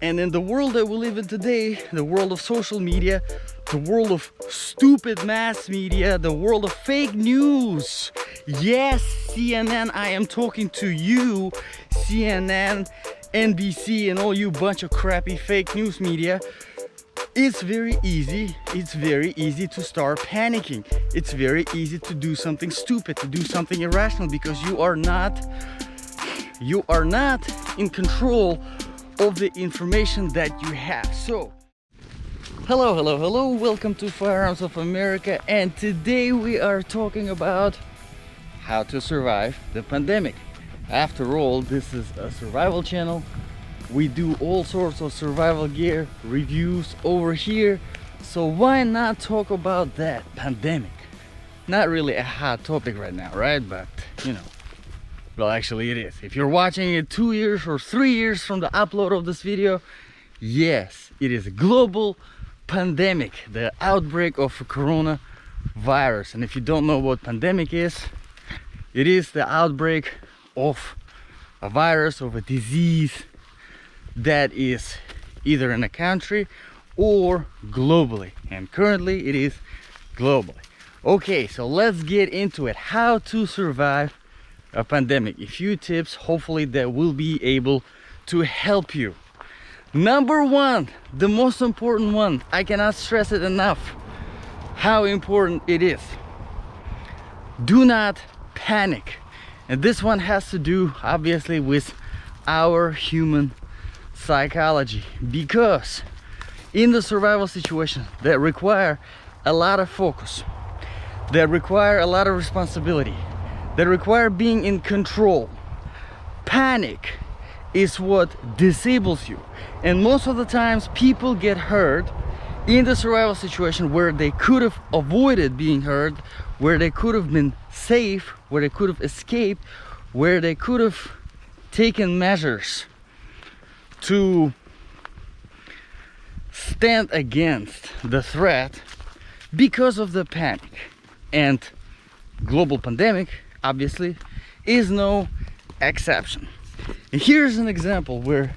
And in the world that we live in today, the world of social media, the world of stupid mass media, the world of fake news. Yes, CNN, I am talking to you, CNN, NBC, and all you bunch of crappy fake news media. It's very easy to start panicking. It's very easy to do something stupid, to do something irrational, because you are not in control of the information that you have. So hello, welcome to Firearms of America, and today we are talking about how to survive the pandemic. After all, this is a survival channel. We do all sorts of survival gear reviews over here, so why not talk about that pandemic? Not really a hot topic right now, right? But you know, well, actually it is. If you're watching it 2 years or 3 years from the upload of this video, yes, it is a global pandemic, the outbreak of coronavirus. And if you don't know what pandemic is, it is the outbreak of a virus, of a disease that is either in a country or globally. And currently it is globally. Okay, so let's get into it. How to survive a pandemic. A few tips, hopefully, that will be able to help you. Number one, the most important one, I cannot stress it enough how important it is. Do not panic. And this one has to do obviously with our human psychology, because in the survival situation that require a lot of focus, that require a lot of responsibility, that require being in control, panic is what disables you. And most of the times people get hurt in the survival situation where they could have avoided being hurt, where they could have been safe, where they could have escaped, where they could have taken measures to stand against the threat because of the panic. And global pandemic obviously is no exception. And here's an example where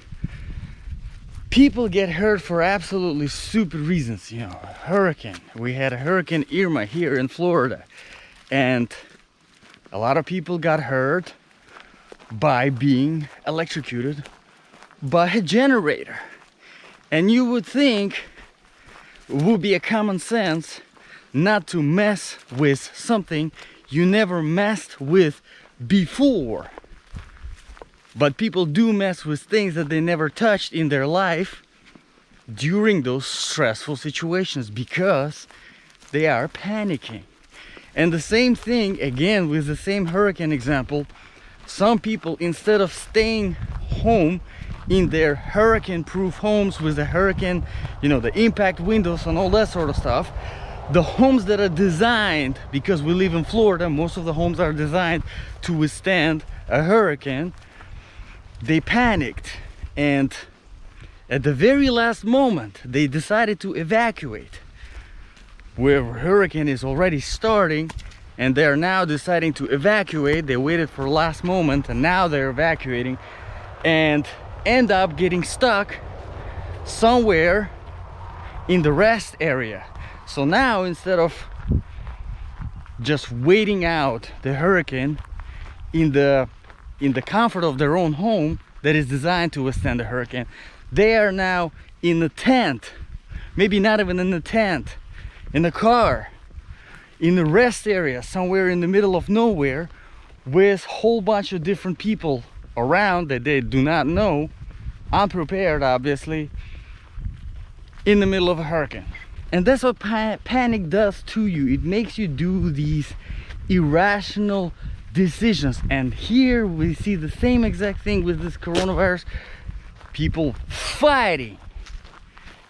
people get hurt for absolutely stupid reasons. You know, a hurricane. We had a Hurricane Irma here in Florida, and a lot of people got hurt by being electrocuted by a generator. And you would think it would be a common sense not to mess with something you never messed with before. But people do mess with things that they never touched in their life during those stressful situations because they are panicking. And the same thing again with the same hurricane example. Some people, instead of staying home in their hurricane-proof homes with the hurricane, you know, the impact windows and all that sort of stuff, the homes that are designed, because we live in Florida, most of the homes are designed to withstand a hurricane, they panicked, and at the very last moment they decided to evacuate where a hurricane is already starting, and they're now deciding to evacuate. They waited for the last moment and now they're evacuating and end up getting stuck somewhere in the rest area. So now, instead of just waiting out the hurricane in the comfort of their own home that is designed to withstand the hurricane, they are now in a tent, maybe not even in a tent, in a car, in a rest area somewhere in the middle of nowhere with a whole bunch of different people around that they do not know, unprepared obviously, in the middle of a hurricane. And that's what panic does to you. It makes you do these irrational decisions. And here we see the same exact thing with this coronavirus. People fighting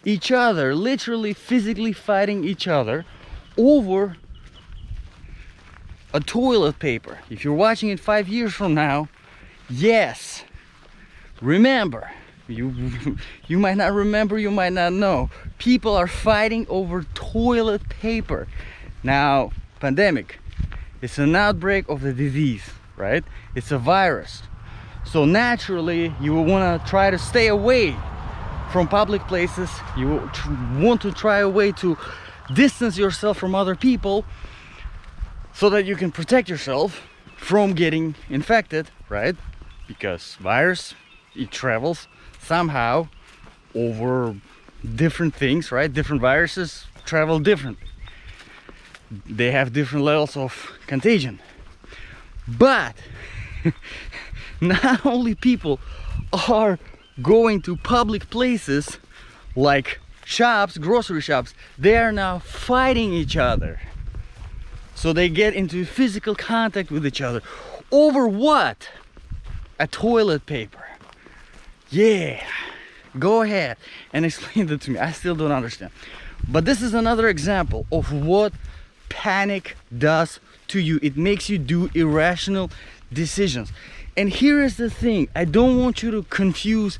each other, literally physically fighting each other over a toilet paper. If you're watching it 5 years from now, yes, remember, you might not remember, you might not know, people are fighting over toilet paper. Now, pandemic, it's an outbreak of the disease, right? It's a virus. So naturally, you will want to try to stay away from public places, you want to try a way to distance yourself from other people so that you can protect yourself from getting infected, right? Because virus, it travels somehow over different things, right? Different viruses travel differently. They have different levels of contagion. But not only people are going to public places like shops, grocery shops, they are now fighting each other. So they get into physical contact with each other. Over what? A toilet paper. Yeah. Go ahead and explain that to me. I still don't understand. But this is another example of what panic does to you. It makes you do irrational decisions. And here is the thing. I don't want you to confuse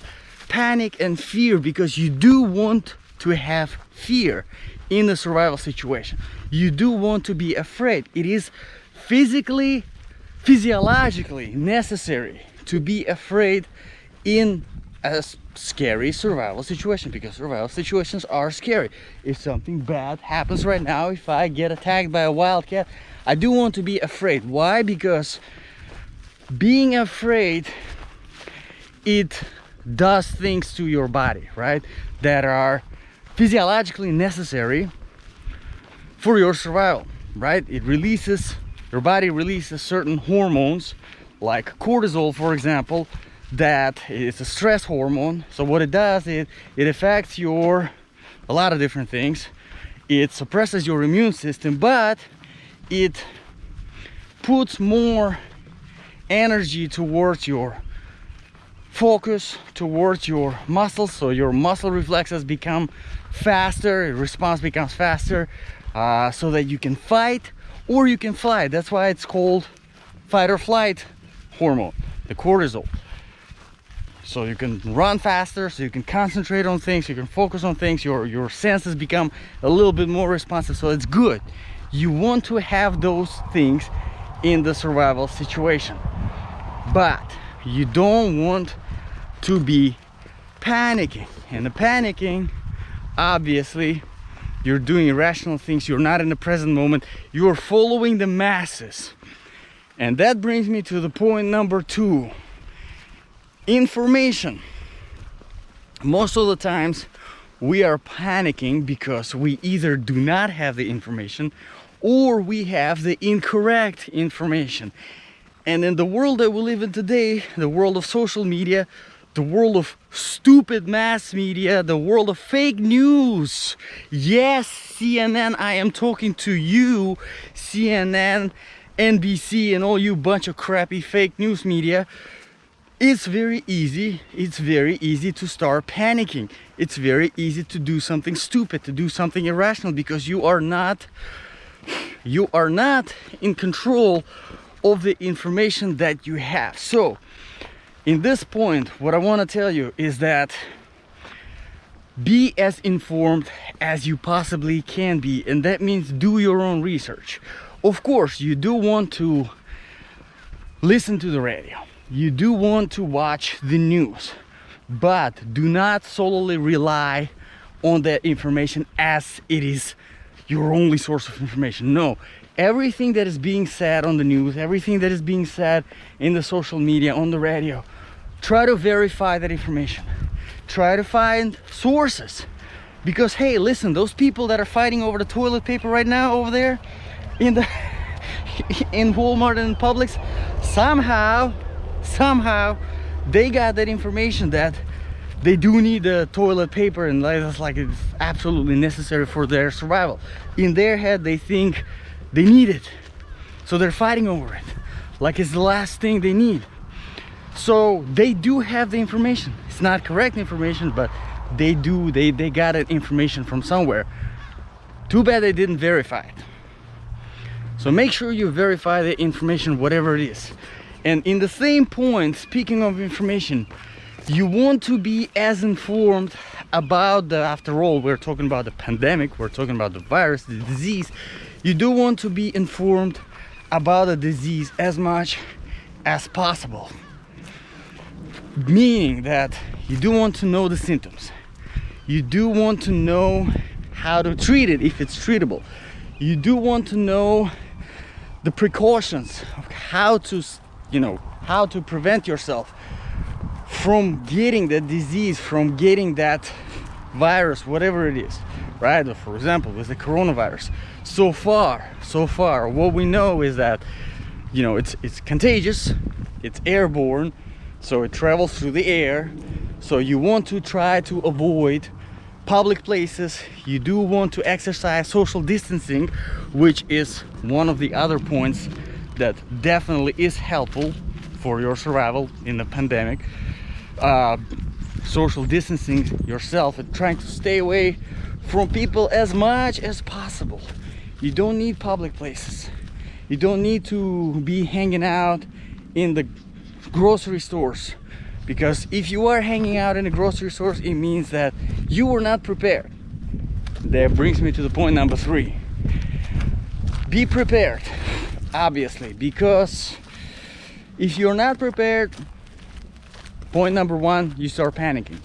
panic and fear, because you do want to have fear in the survival situation. You do want to be afraid. It is physiologically necessary to be afraid in a scary survival situation, because survival situations are scary. If something bad happens right now, if I get attacked by a wildcat, I do want to be afraid. Why? Because being afraid, it does things to your body, right, that are physiologically necessary for your survival, right? Your body releases certain hormones like cortisol, for example, that is a stress hormone. So what it does is it affects a lot of different things. It suppresses your immune system, but it puts more energy towards your focus, towards your muscles, so your muscle reflexes become faster, your response becomes faster, so that you can fight or you can fly. That's why it's called fight or flight hormone, the cortisol. So you can run faster, so you can concentrate on things, you can focus on things, your senses become a little bit more responsive, so it's good. You want to have those things in the survival situation, but you don't want to be panicking. And the panicking, obviously, you're doing irrational things, you're not in the present moment, you're following the masses. And that brings me to the point number 2. Information. Most of the times we are panicking because we either do not have the information or we have the incorrect information. And in the world that we live in today, the world of social media, the world of stupid mass media, the world of fake news. Yes, CNN, I am talking to you, CNN, NBC, and all you bunch of crappy fake news media. It's very easy to start panicking. It's very easy to do something stupid, to do something irrational, because you are not in control of the information that you have. So in this point, what I want to tell you is that be as informed as you possibly can be, and that means do your own research. Of course, you do want to listen to the radio, you do want to watch the news, but do not solely rely on that information as it is your only source of information. No, everything that is being said on the news, everything that is being said in the social media, on the radio, try to verify that information. Try to find sources, because hey, listen, those people that are fighting over the toilet paper right now over there in Walmart and Publix, somehow they got that information that they do need the toilet paper, and it's like it's absolutely necessary for their survival. In their head, they think they need it, so they're fighting over it like it's the last thing they need. So they do have the information. It's not correct information, but they got that information from somewhere. Too bad they didn't verify it. So make sure you verify the information, whatever it is. And in the same point, speaking of information, you want to be as informed about after all, we're talking about the pandemic, we're talking about the virus, the disease. You do want to be informed about the disease as much as possible. Meaning that you do want to know the symptoms. You do want to know how to treat it if it's treatable. You do want to know the precautions of how to, how to prevent yourself from getting that disease, from getting that virus, whatever it is, right? For example, with the coronavirus, so far what we know is that it's contagious, it's airborne, so it travels through the air. So you want to try to avoid public places. You do want to exercise social distancing, which is one of the other points that definitely is helpful for your survival in the pandemic. Social distancing yourself and trying to stay away from people as much as possible. You don't need public places. You don't need to be hanging out in the grocery stores, because if you are hanging out in the grocery stores, it means that you were not prepared. That brings me to the point number 3. Be prepared, obviously, because if you're not prepared, point number 1, you start panicking.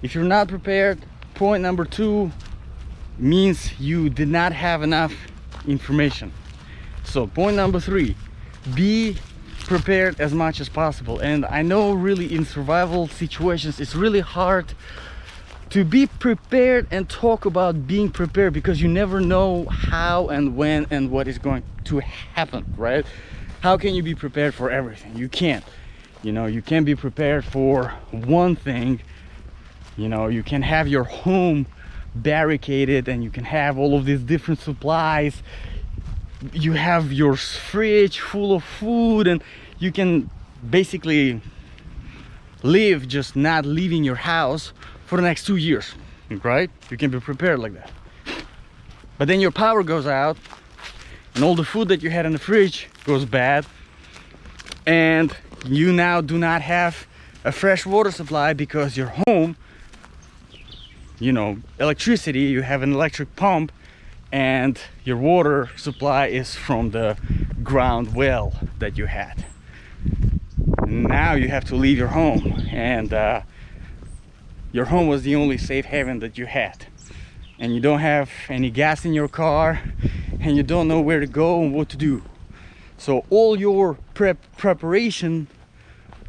If you're not prepared, point number 2 means you did not have enough information. So point number 3, be prepared as much as possible. And I know really in survival situations it's really hard to be prepared and talk about being prepared, because you never know how and when and what is going to happen, right? How can you be prepared for everything? You can't. You can't be prepared for one thing. You can have your home barricaded and you can have all of these different supplies. You have your fridge full of food and you can basically live just not leaving your house for the next 2 years, right? You can be prepared like that. But then your power goes out and all the food that you had in the fridge goes bad, and you now do not have a fresh water supply because your home, electricity, you have an electric pump and your water supply is from the ground well that you had. Now you have to leave your home, and your home was the only safe haven that you had, and you don't have any gas in your car and you don't know where to go and what to do. So all your preparation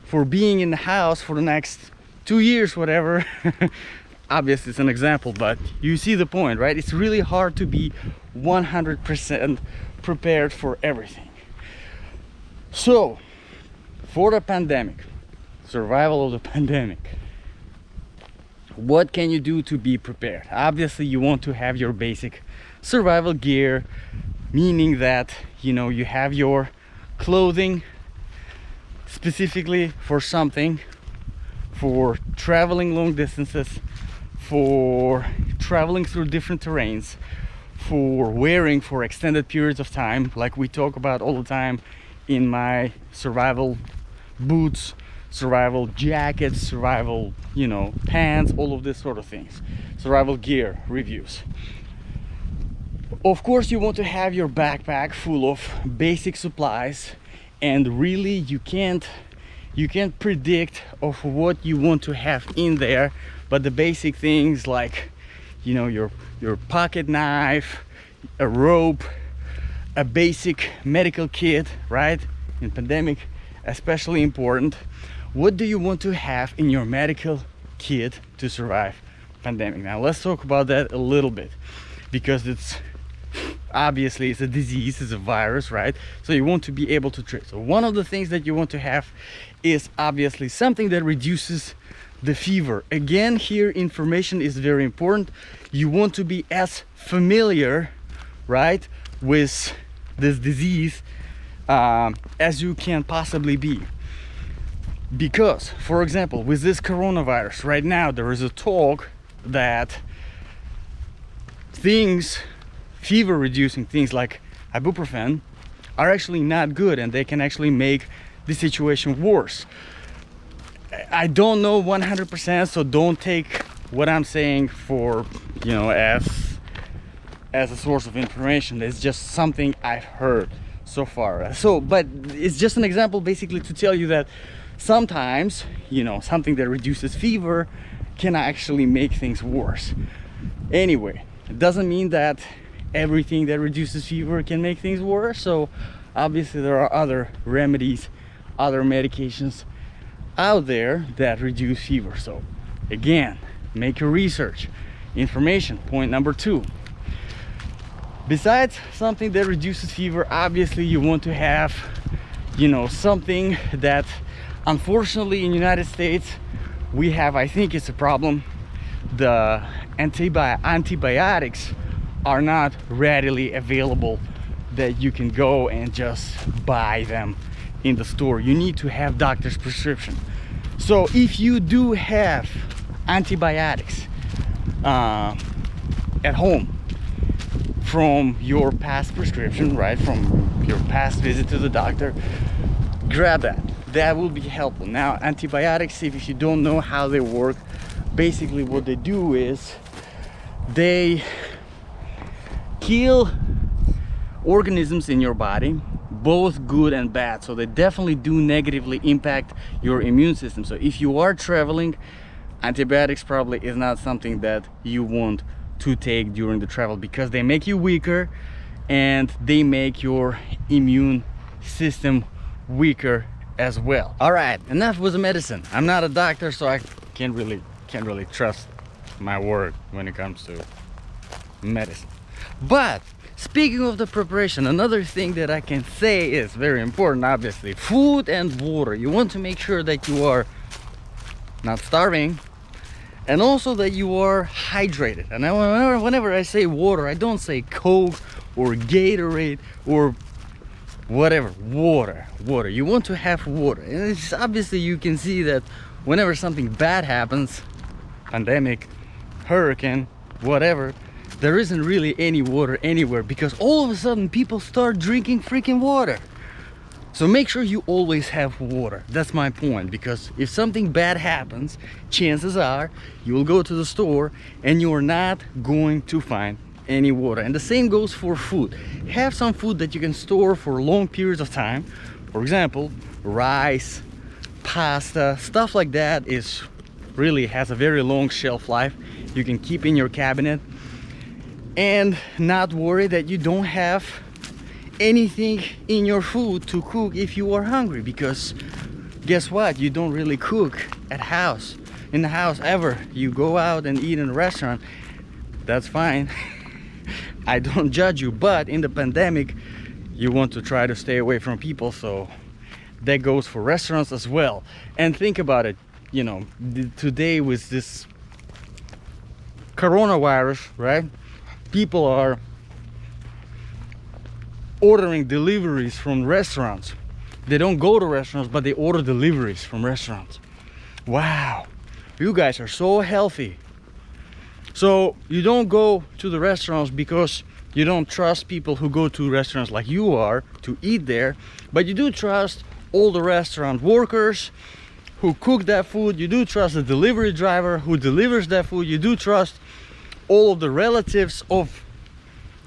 for being in the house for the next 2 years, whatever, obviously it's an example, but you see the point, right? It's really hard to be 100% prepared for everything. So for the pandemic, survival of the pandemic, what can you do to be prepared? Obviously you want to have your basic survival gear, meaning that you have your clothing specifically for something, for traveling long distances, for traveling through different terrains, for wearing for extended periods of time, like we talk about all the time in my survival boots, survival jackets, survival pants, all of this sort of things, survival gear reviews. Of course you want to have your backpack full of basic supplies, and really you can't predict of what you want to have in there, but the basic things like your pocket knife, a rope, a basic medical kit, right? In pandemic especially important. What do you want to have in your medical kit to survive pandemic? Now let's talk about that a little bit, because it's obviously a disease, it's a virus, right? So you want to be able to treat. So one of the things that you want to have is obviously something that reduces the fever. Again, here information is very important. You want to be as familiar, right, with this disease as you can possibly be. Because, for example, with this coronavirus right now, there is a talk that fever reducing things like ibuprofen are actually not good, and they can actually make the situation worse. I don't know 100%, so don't take what I'm saying for as a source of information. It's just something I've heard so far. But it's just an example basically to tell you that sometimes something that reduces fever can actually make things worse. Anyway, it doesn't mean that everything that reduces fever can make things worse. So obviously there are other remedies, other medications out there that reduce fever. So again, make your research. Information, point number 2. Besides something that reduces fever, obviously you want to have, you know, something that, unfortunately in the United States we have, I think it's a problem. The antibiotics are not readily available that you can go and just buy them in the store. You need to have doctor's prescription. So if you do have antibiotics at home from your past prescription, right, from your past visit to the doctor, grab that. That will be helpful. Now, antibiotics, if you don't know how they work, basically what they do is they kill organisms in your body, both good and bad. So they definitely do negatively impact your immune system. So if you are traveling, antibiotics probably is not something that you want to take during the travel, because they make you weaker and they make your immune system weaker as well. All right, enough with the medicine. I'm not a doctor, so I can't really trust my word when it comes to medicine. But speaking of the preparation, another thing that I can say is very important, obviously, food and water. You want to make sure that you are not starving, and also that you are hydrated. And whenever I say water, I don't say Coke or Gatorade or whatever. Water. You want to have water. And it's obviously, you can see that whenever something bad happens, pandemic, hurricane, whatever, there isn't really any water anywhere, because all of a sudden people start drinking freaking water. So make sure you always have water. That's my point, because if something bad happens, chances are you will go to the store and you are not going to find any water. And the same goes for food. Have some food that you can store for long periods of time. For example, rice, pasta, stuff like that is really has a very long shelf life. You can keep in your cabinet and not worry that you don't have anything in your food to cook if you are hungry, because guess what, you don't really cook in the house ever. You go out and eat in a restaurant, that's fine. I don't judge you, but in the pandemic you want to try to stay away from people, so that goes for restaurants as well. And think about it, you know, today with this coronavirus, right, people are ordering deliveries from restaurants. They don't go to restaurants, but they order deliveries from restaurants. Wow, you guys are so healthy. So you don't go to the restaurants because you don't trust people who go to restaurants like you are to eat there, but you do trust all the restaurant workers who cook that food. You do trust the delivery driver who delivers that food. You do trust all of the relatives of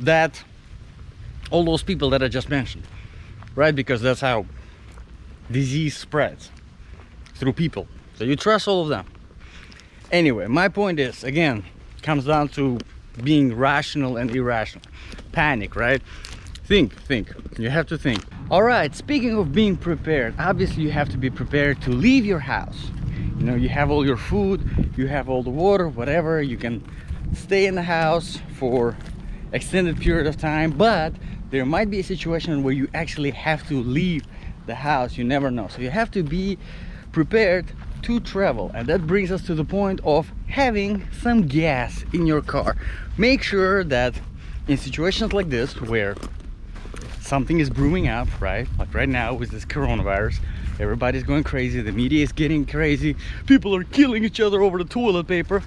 that, all those people that I just mentioned, right? Because that's how disease spreads, through people. So you trust all of them. Anyway, my point is, again, comes down to being rational and irrational. Panic, right? Think. You have to think. All right, speaking of being prepared, obviously you have to be prepared to leave your house. You know, you have all your food, you have all the water, whatever. You can stay in the house for extended period of time, but there might be a situation where you actually have to leave the house. You never know. So you have to be prepared to travel, and that brings us to the point of having some gas in your car. Make sure that in situations like this where something is brewing up, right, like right now with this coronavirus, everybody's going crazy, the media is getting crazy, people are killing each other over the toilet paper,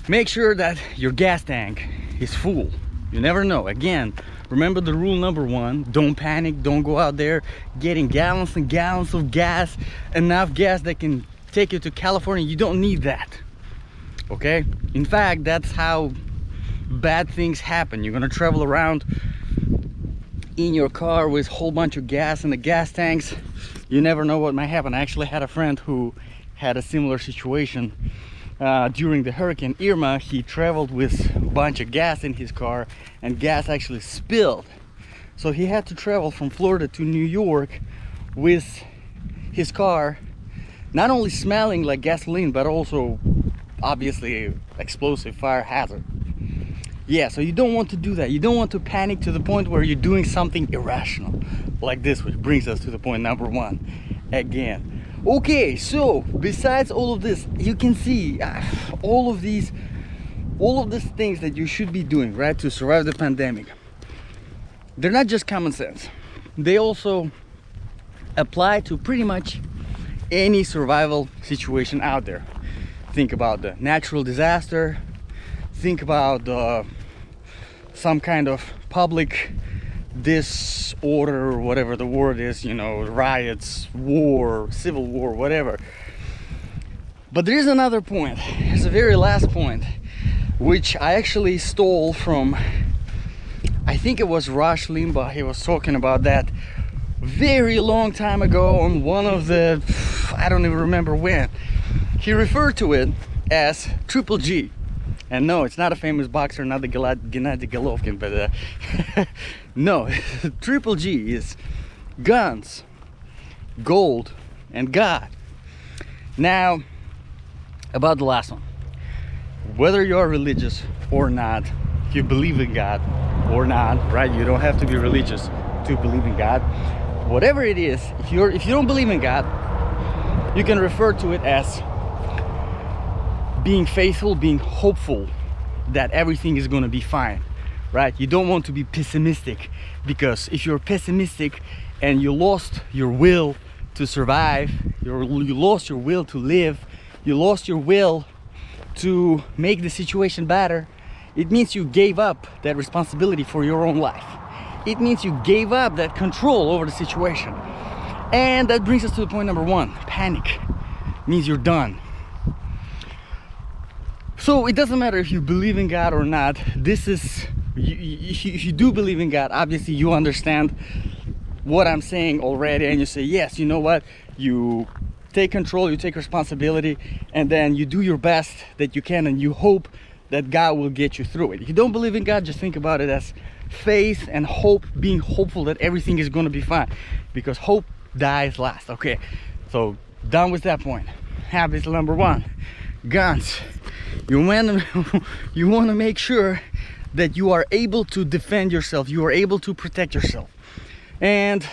make sure that your gas tank is full. You never know. Again, remember the rule number 1, don't panic. Don't go out there getting gallons and gallons of gas, enough gas that can take you to California. You don't need that, okay? In fact, that's how bad things happen. You're gonna travel around in your car with a whole bunch of gas in the gas tanks. You never know what might happen. I actually had a friend who had a similar situation during the Hurricane Irma. He traveled with a bunch of gas in his car, and gas actually spilled. So he had to travel from Florida to New York with his car, not only smelling like gasoline, but also obviously explosive fire hazard. Yeah, so you don't want to do that. You don't want to panic to the point where you're doing something irrational like this, which brings us to the point number 1 again. Okay, so besides all of this, you can see all of these things that you should be doing, right, to survive the pandemic. They're not just common sense. They also apply to pretty much any survival situation out there. Think about the natural disaster. Think about some kind of public disorder, or whatever the word is, you know, riots, war, civil war, whatever. But there is another point. There's a very last point, which I actually stole from, I think it was Rush Limbaugh. He was talking about that very long time ago on one of the, I don't even remember when. He referred to it as Triple G. And no, it's not a famous boxer, not the Gennady Golovkin, but no, Triple G is guns, gold, and God. Now, about the last one. Whether you're religious or not, if you believe in God or not, right? You don't have to be religious to believe in God. Whatever it is, if you don't believe in God, you can refer to it as being faithful, being hopeful that everything is going to be fine, right? You don't want to be pessimistic, because if you're pessimistic and you lost your will to survive, you lost your will to live, you lost your will to make the situation better, it means you gave up that responsibility for your own life. It means you gave up that control over the situation. And that brings us to the point number 1. Panic means you're done. So it doesn't matter if you believe in God or not. This is, if you do believe in God, obviously you understand what I'm saying already, and you say, yes, you know what, you take control, you take responsibility, and then you do your best that you can, and you hope that God will get you through it. If you don't believe in God, just think about it as faith and hope, being hopeful that everything is going to be fine, because hope dies last. Okay, so done with that point. Habit number 1, guns. You want to make sure that you are able to defend yourself, you are able to protect yourself. And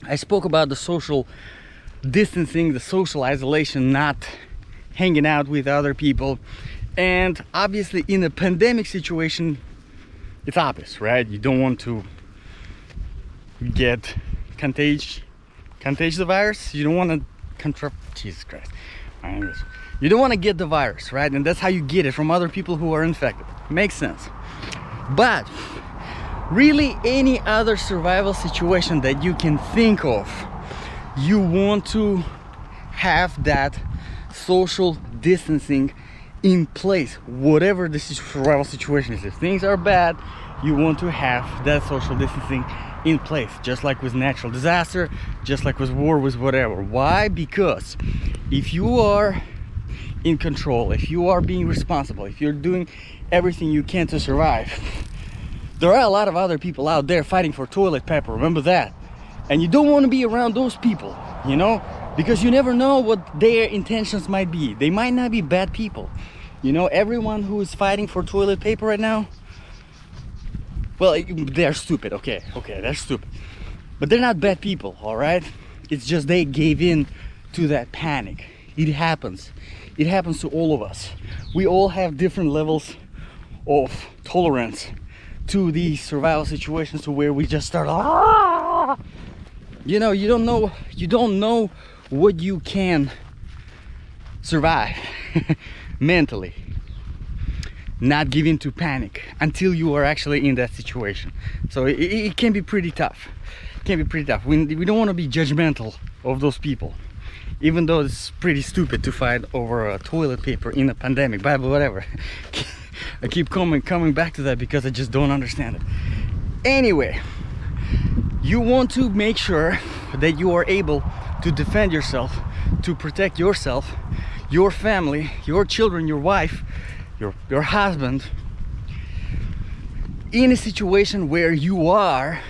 I spoke about the social distancing, the social isolation, not hanging out with other people. And obviously in a pandemic situation, it's obvious, right? You don't want to get contagious the virus. You don't want to Jesus Christ, my English. You don't want to get the virus, right? And that's how you get it, from other people who are infected. Makes sense. But really, any other survival situation that you can think of, you want to have that social distancing in place, whatever the survival situation is. If things are bad, you want to have that social distancing in place, just like with natural disaster, just like with war, with whatever. Why? Because if you are in control, if you are being responsible, if you're doing everything you can to survive, there are a lot of other people out there fighting for toilet paper, remember that. And you don't want to be around those people, you know, because you never know what their intentions might be. They might not be bad people, you know. Everyone who is fighting for toilet paper right now, well, they're stupid. Okay, they're stupid, but they're not bad people, all right? It's just they gave in to that panic. It happens to all of us. We all have different levels of tolerance to these survival situations, to where we just start, you know, you don't know what you can survive mentally. Not give in to panic until you are actually in that situation. So it can be pretty tough. We don't want to be judgmental of those people, even though it's pretty stupid to fight over toilet paper in a pandemic. But whatever. I keep coming back to that because I just don't understand it. Anyway, you want to make sure that you are able to defend yourself to protect yourself, your family, your children, your wife, your husband, in a situation where you are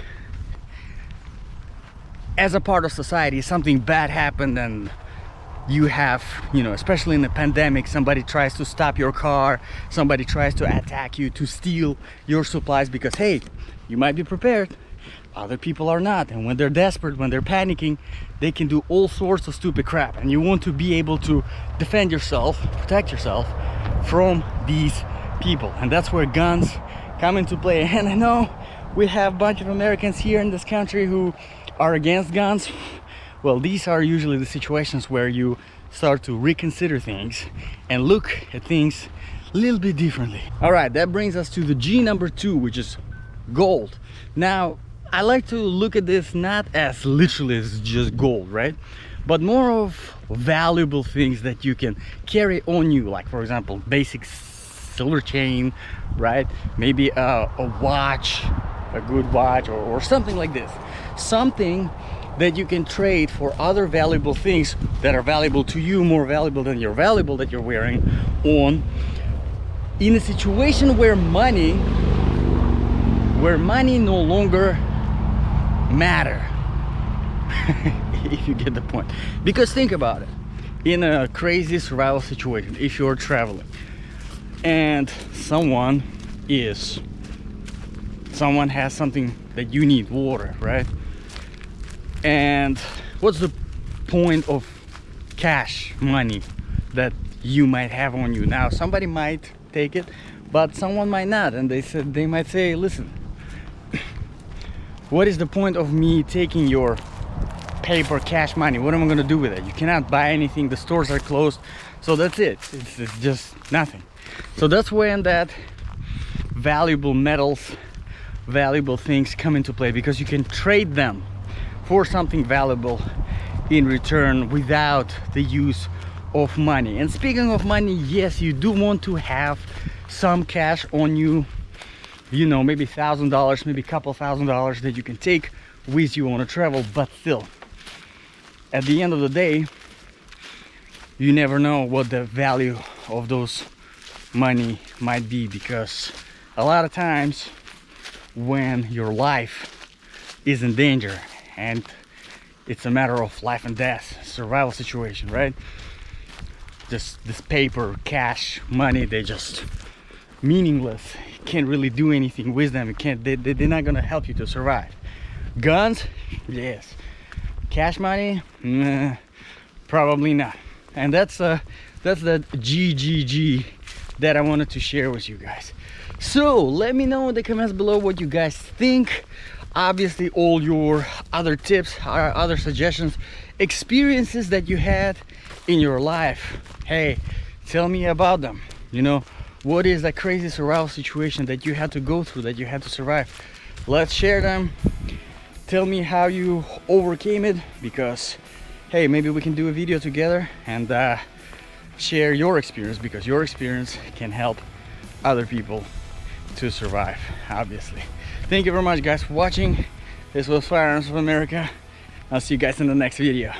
as a part of society. Something bad happened and you have, you know, especially in the pandemic, somebody tries to stop your car, somebody tries to attack you, to steal your supplies, because hey, you might be prepared, other people are not, and when they're desperate, when they're panicking, they can do all sorts of stupid crap, and you want to be able to defend yourself, protect yourself from these people. And that's where guns come into play. And I know we have a bunch of Americans here in this country who are against guns. Well, these are usually the situations where you start to reconsider things and look at things a little bit differently. All right, that brings us to the G number 2, which is gold. Now, I like to look at this not as literally as just gold, right? But more of valuable things that you can carry on you, like for example, basic silver chain, right? Maybe a watch, a good watch, or something like this. Something that you can trade for other valuable things that are valuable to you, more valuable than you're wearing on, in a situation where money no longer matter. If you get the point. Because think about it, in a crazy survival situation, if you're traveling and someone has something that you need, water, right? And what's the point of cash money that you might have on you? Now, somebody might take it, but someone might not, and they might say, listen, what is the point of me taking your paper cash money? What am I going to do with it? You cannot buy anything, the stores are closed, so that's it. It's just nothing. So that's when that valuable metals, valuable things come into play, because you can trade them for something valuable in return without the use of money. And speaking of money, yes, you do want to have some cash on you, you know, maybe $1,000, maybe a couple $1,000 that you can take with you on a travel. But still, at the end of the day, you never know what the value of those money might be, because a lot of times when your life is in danger and it's a matter of life and death, survival situation, right? Just this paper, cash, money, they just meaningless. You can't really do anything with them. You can't. They're not gonna help you to survive. Guns, yes. Cash money, nah, probably not. And that's the GGG that I wanted to share with you guys. So let me know in the comments below what you guys think. Obviously, all your other tips, other suggestions, experiences that you had in your life, hey, tell me about them. You know, what is that crazy survival situation that you had to go through, that you had to survive? Let's share them. Tell me how you overcame it, because hey, maybe we can do a video together and share your experience, because your experience can help other people to survive, obviously. Thank you very much, guys, for watching. This was Firearms of America. I'll see you guys in the next video.